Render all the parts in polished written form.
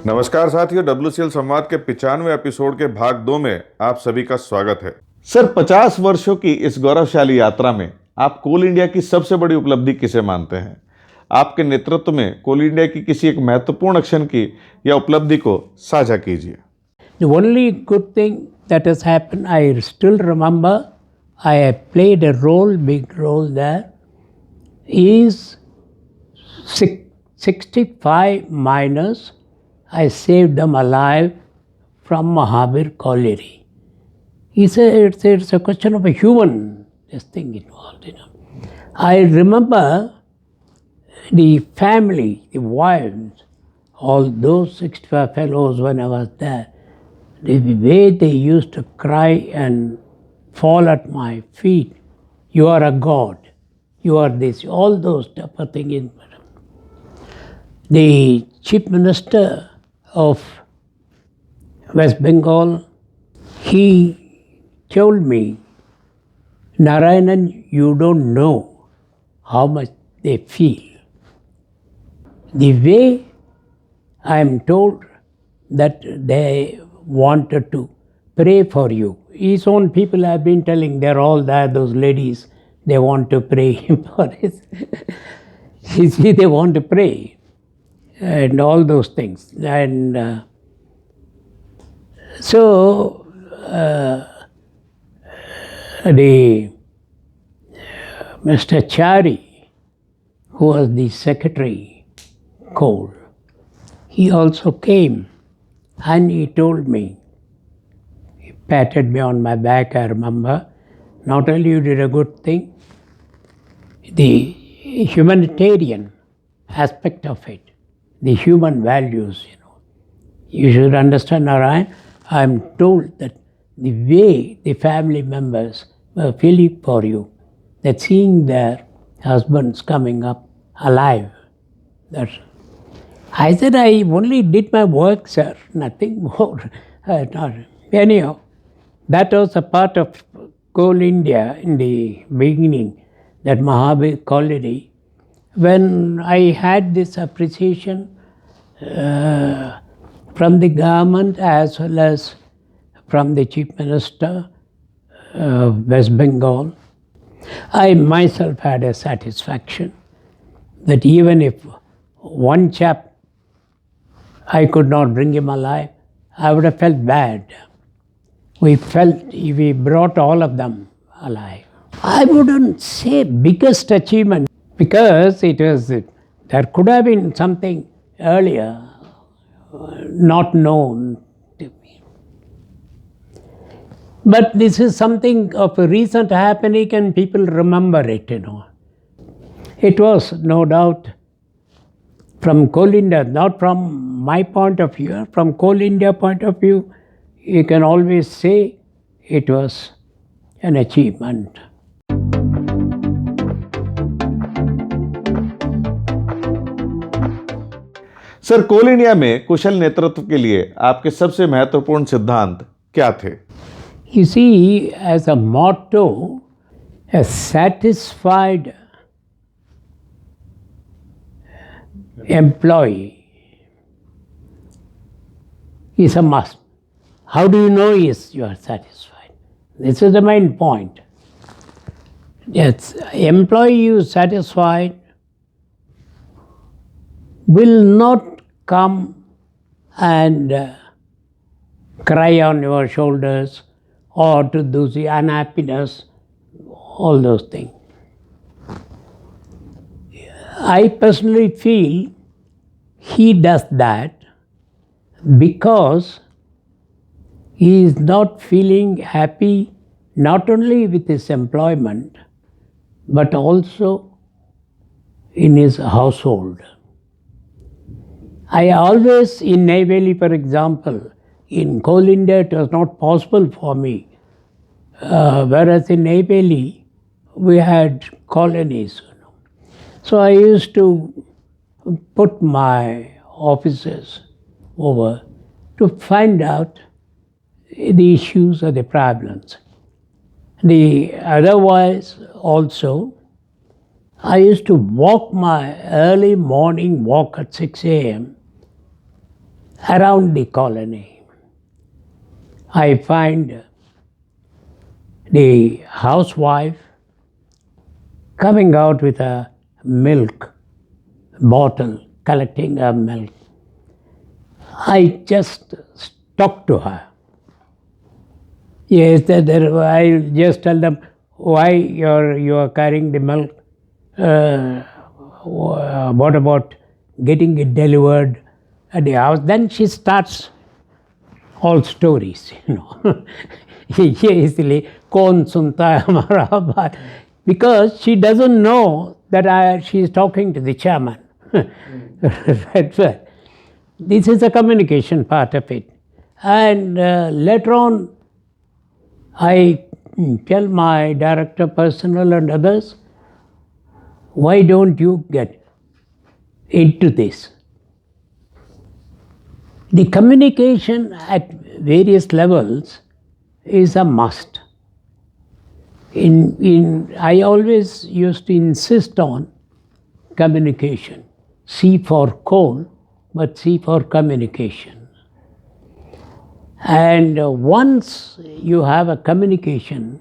नमस्कार साथियों, WCL संवाद के 95वें एपिसोड के भाग 2 में आप सभी का स्वागत है। सर, 50 वर्षों की इस गौरवशाली यात्रा में आप कोल इंडिया की सबसे बड़ी उपलब्धि किसे मानते हैं? आपके नेतृत्व में कोल इंडिया की किसी एक महत्वपूर्ण क्षण की या उपलब्धि को साझा कीजिए। The only good thing that has happened, I still remember, I have played a role, big role there, is 65 miners. I saved them alive from Mahabir colliery. It's a question of a human this thing involved. I remember the family, the wives, all those 65 fellows when I was there, the way they used to cry and fall at my feet. You are a god. You are this. All those type of things. The Chief Minister of West Bengal, he told me, Narayanan, you don't know how much they feel. The way I am told that they wanted to pray for you. His own people have been telling, they're all there, those ladies, they want to pray for his. You see, they want to pray and all those things. And the Mr. Chari, who was the secretary, Coal, he also came and he told me, he patted me on my back, I remember, not only you did a good thing, the humanitarian aspect of it, the human values, you should understand, Narayan, I am told that the way the family members were feeling for you, that seeing their husbands coming up alive, that I said, I only did my work, sir, nothing more. Anyhow, that was a part of Coal India in the beginning, that Mahabir colliery. When I had this appreciation from the government as well as from the Chief Minister of West Bengal, I myself had a satisfaction that even if one chap, I could not bring him alive, I would have felt bad. We brought all of them alive. I wouldn't say biggest achievement, because there could have been something earlier not known to me. But this is something of a recent happening and people remember it, It was no doubt from Coal India, not from my point of view, from Coal India point of view, you can always say it was an achievement. Sir, Coal India में कुशल नेतृत्व के लिए आपके सबसे महत्वपूर्ण सिद्धांत क्या थे? You see, as a motto, a satisfied employee is a must. How do you know you are satisfied? This is the main point. Yes, employee who is satisfied will not come and cry on your shoulders or to do the unhappiness, all those things. I personally feel he does that because he is not feeling happy not only with his employment but also in his household. I always, in Neyveli for example, in Coal India it was not possible for me, whereas in Neyveli we had colonies. So I used to put my officers over to find out the issues or the problems. The otherwise also, I used to walk my early morning walk at 6 a.m. around the colony. I find the housewife coming out with a milk bottle, collecting her milk. I just talk to her. Yes, I just tell them why you are carrying the milk. What about getting it delivered at the house? Then she starts all stories, ये इसलिए कौन सुनता है हमारा बात, because she doesn't know that she is talking to the chairman. Right. This is the communication part of it. And later on, I tell my director personnel and others, why don't you get into this? The communication at various levels is a must. I always used to insist on communication. C for coal, but C for communication. And once you have a communication,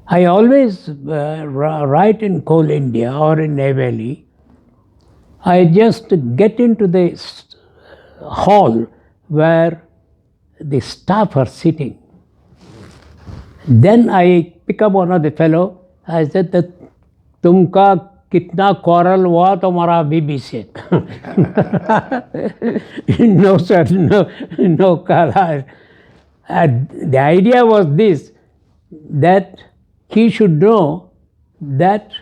I always write in Coal India or in Neyveli, I just get into the hall where the staff are sitting. Then I pick up one of the fellow, I said that तुमका कितना quarrel हुआ तुम्हारा बीबी से? No sir, no Kala. The idea was this, that he should know that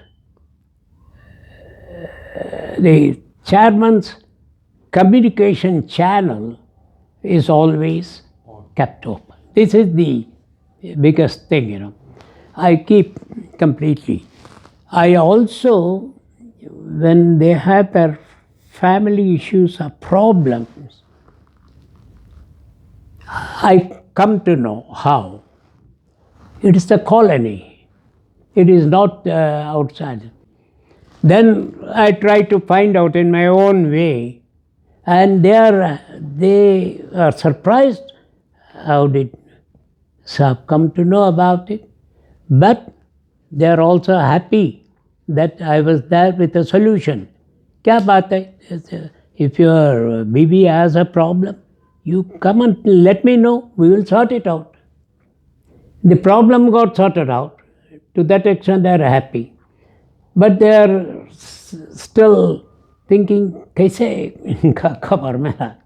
the chairman's communication channel is always kept open. This is the biggest thing, I keep completely. I also, when they have their family issues or problems, I come to know how. It is the colony. It is not outside. Then I try to find out in my own way, and they are surprised. How did Saab come to know about it? But they are also happy that I was there with a solution. Kya baat hai? If your BB has a problem, you come and let me know. We will sort it out. The problem got sorted out. To that extent, they are happy. But they are still thinking, kaise inka khabar mera?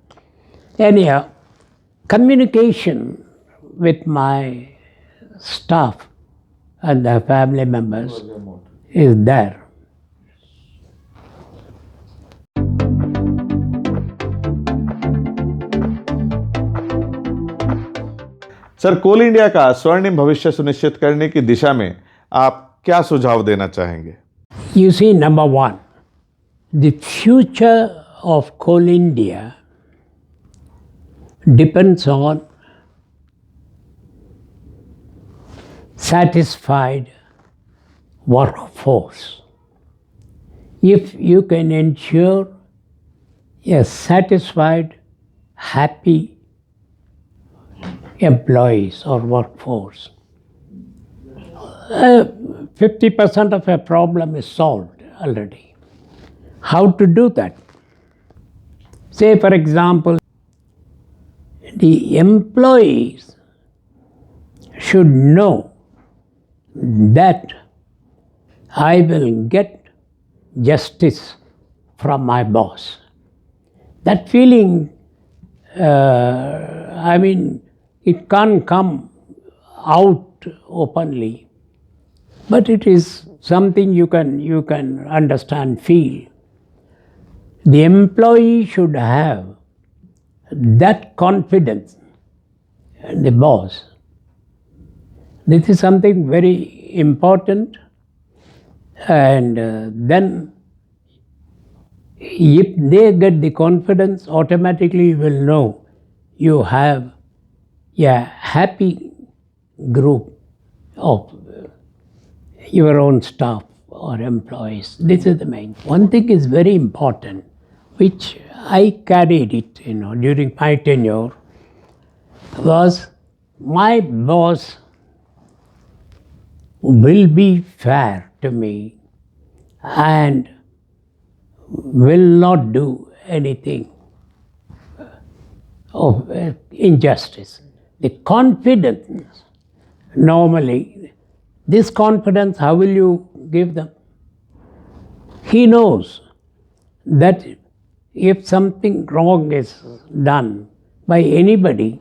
Anyhow, communication with my staff and the family members is there. Sir, Coal India का स्वर्णिम भविष्य सुनिश्चित करने की दिशा में आप क्या सुझाव देना चाहेंगे? You see, number one, the future of Coal India depends on satisfied workforce. If you can ensure a satisfied, happy employees or workforce, 50% of a problem is solved already. How to do that? Say, for example, the employees should know that I will get justice from my boss. That feeling, it can't come out openly, but it is something you can understand, feel. The employee should have that confidence in the boss. This is something very important, and then if they get the confidence, automatically you will know you have a happy group of your own staff or employees. This is the main. One thing is very important, which I carried it, during my tenure, was my boss will be fair to me and will not do anything of injustice. The confidence, normally, this confidence, how will you give them? He knows that if something wrong is done by anybody,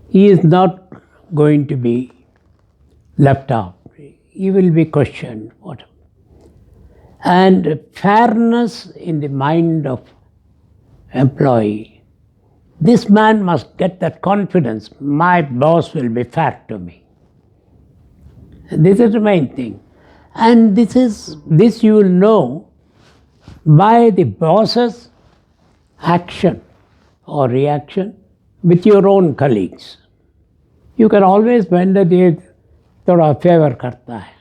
he is not going to be left out. He will be questioned. And fairness in the mind of employee. This man must get that confidence. My boss will be fair to me. This is the main thing. And this you will know by the boss's action or reaction with your own colleagues. You can always find that ये थोड़ा favour करता है,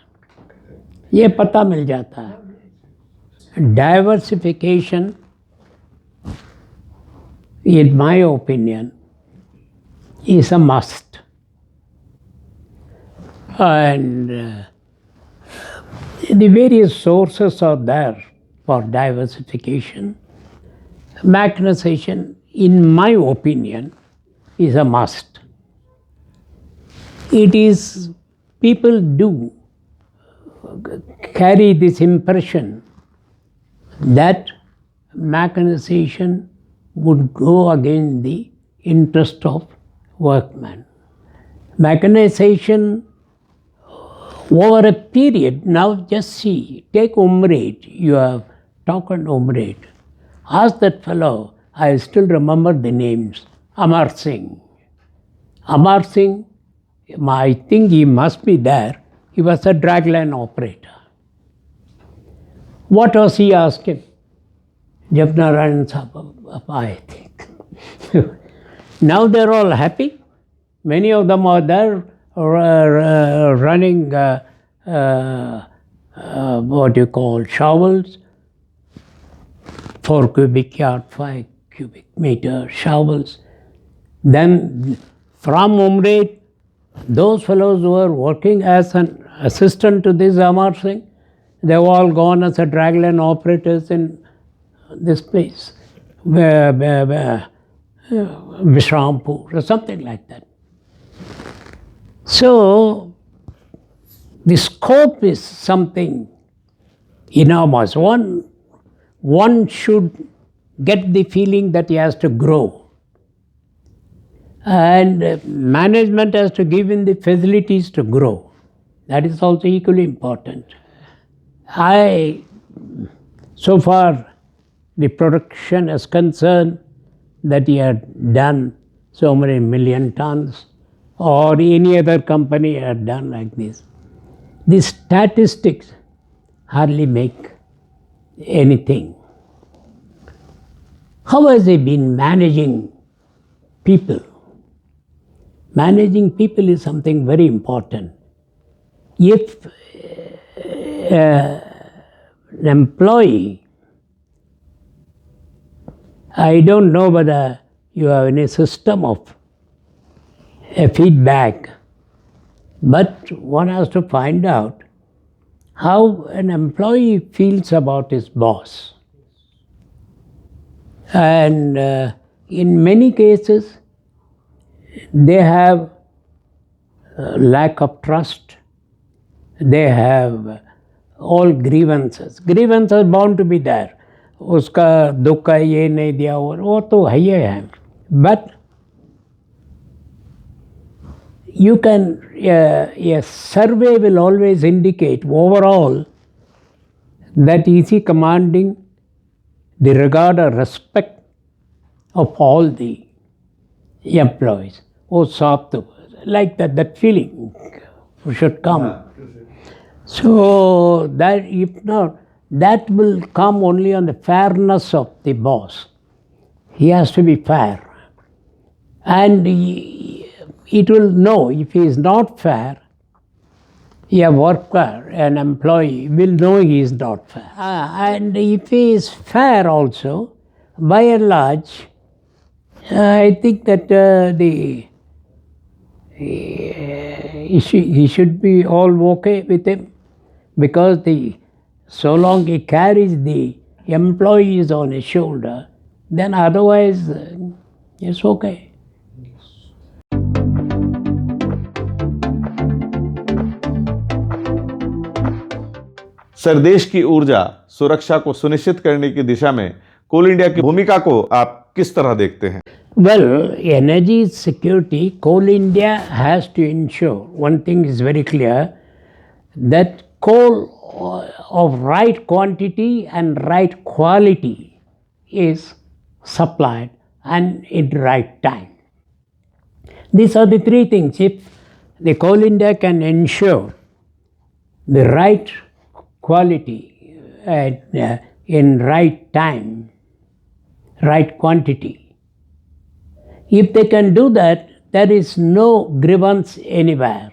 ये पता मिल जाता है. Diversification, in my opinion, is a must. And the various sources are there for diversification. Mechanization, in my opinion, is a must. It is, people do carry this impression that mechanization would go against the interest of workmen. Mechanization over a period, now just see, take Umrate, you have talked on Umrate. Ask that fellow, I still remember the names, Amar Singh. Amar Singh, I think he must be there, he was a dragline operator. What was he asking? जब नारायण साहब आए थे. Now they're all happy. Many of them are there running what you call shovels, 4 cubic yard, 5 cubic meter shovels. Then from Umrate, those fellows who were working as an assistant to this Amar Singh, they've all gone as a dragline operators in this place, Vishrampur or something like that. So the scope is something enormous. One should get the feeling that he has to grow. And management has to give him the facilities to grow. That is also equally important. So far, the production is concerned that he had done so many million tons, or any other company had done like this. The statistics hardly make anything. How has he been managing people? Managing people is something very important. If an employee, I don't know whether you have any system of a feedback, but one has to find out how an employee feels about his boss. And in many cases, they have lack of trust. They have all grievances. Grievances bound to be there. उसका दुख का ये नहीं दिया और वो तो है ही है. But you can, a survey will always indicate overall that is he commanding the regard or respect of all the employees. Oh, soft, like that feeling should come. So that if not, that will come only on the fairness of the boss. He has to be fair. And it will know if he is not fair. A worker, an employee, will know he is not fair. And if he is fair also, by and large, I think that he should be all okay with him, because so long he carries the employees on his shoulder, then otherwise it's okay. Sir, देश की ऊर्जा सुरक्षा को सुनिश्चित करने की दिशा में कोल India की भूमिका को आप किस तरह देखते हैं? Well, energy security, Coal India has to ensure, one thing is very clear, that coal of right quantity and right quality is supplied and in right time. These are the three things. If the Coal India can ensure the right quality in right time, right quantity, if they can do that, there is no grievance anywhere.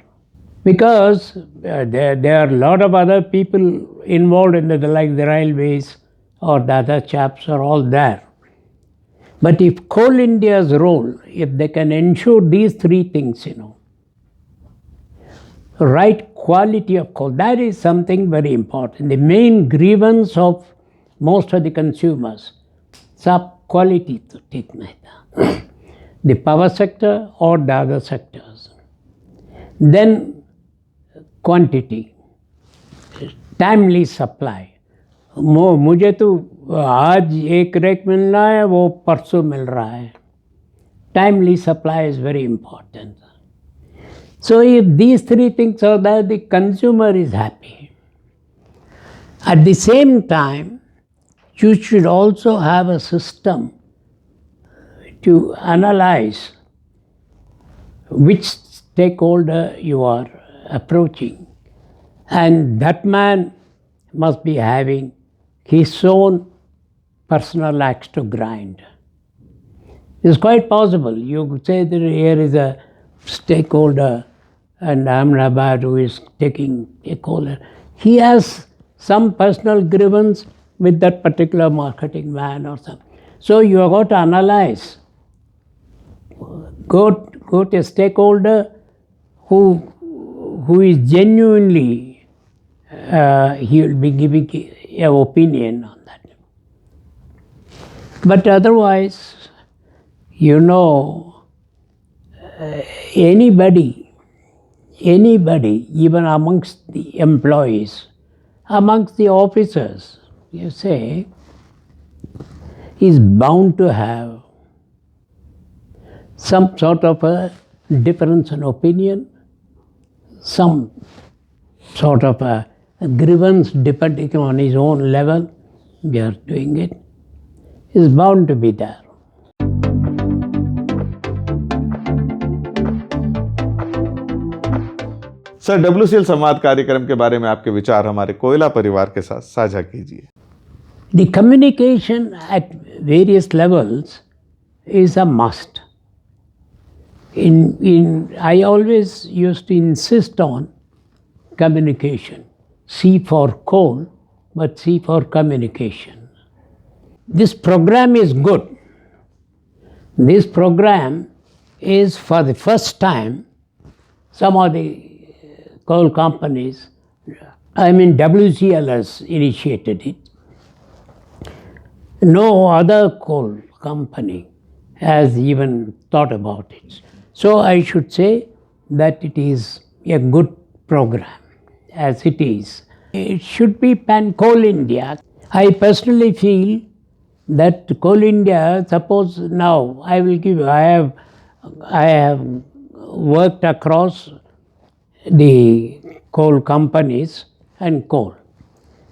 Because there are a lot of other people involved in it, like the railways or the other chaps are all there. But if Coal India's role, if they can ensure these three things, right quality of coal, that is something very important. The main grievance of most of the consumers, सब quality तो ठीक नहीं था, the power sector or the other sectors. Then quantity, timely supply. मुझे तो आज एक rack मिलना है, वो परसों मिल रहा है. Timely supply is very important. So if these three things are there, the consumer is happy. At the same time, you should also have a system to analyze which stakeholder you are approaching. And that man must be having his own personal axe to grind. It's quite possible. You could say that here is a stakeholder and Ahmedabad who is taking a caller. He has some personal grievance with that particular marketing man or something. So you have got to analyze. Go to a stakeholder who is genuinely, he will be giving an opinion on that. But otherwise, anybody, even amongst the employees, amongst the officers, you say, is bound to have some sort of a difference in opinion, some sort of a grievance depending on his own level, we are doing it, is bound to be there. Sir, WCL संवाद कार्यक्रम के बारे में आपके विचार हमारे कोयला परिवार के साथ साझा कीजिए. The communication at various levels is a must. I always used to insist on communication. C for coal, but C for communication. This program is good. This program is for the first time, some of the coal companies, WCL has initiated it. No other coal company has even thought about it. So I should say that it is a good program as it is. It should be Coal India. I personally feel that Coal India, suppose now I have worked across the coal companies and coal.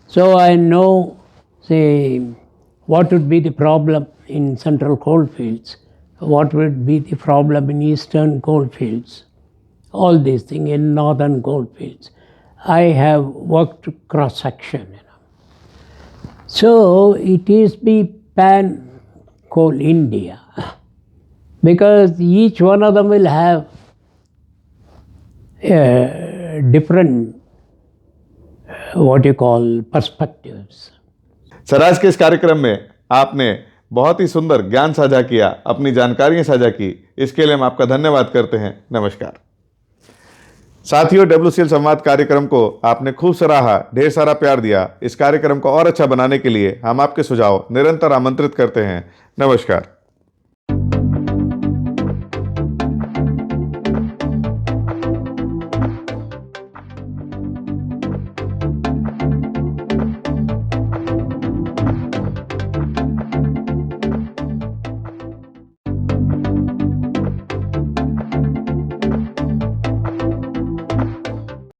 So I know, say, what would be the problem in central coalfields, what would be the problem in eastern coalfields, all these things in northern coalfields. I have worked cross-section. So it is the Coal India, because each one of them will have different, what you call, perspectives. Sir, आज के इस कार्यक्रम में आपने बहुत ही सुंदर ज्ञान साझा किया, अपनी जानकारियां साझा की, इसके लिए हम आपका धन्यवाद करते हैं। नमस्कार। साथियों, WCL संवाद कार्यक्रम को आपने खूब सराहा, ढेर सारा प्यार दिया। इस कार्यक्रम को और अच्छा बनाने के लिए हम आपके सुझाव निरंतर आमंत्रित करते हैं। नमस्कार।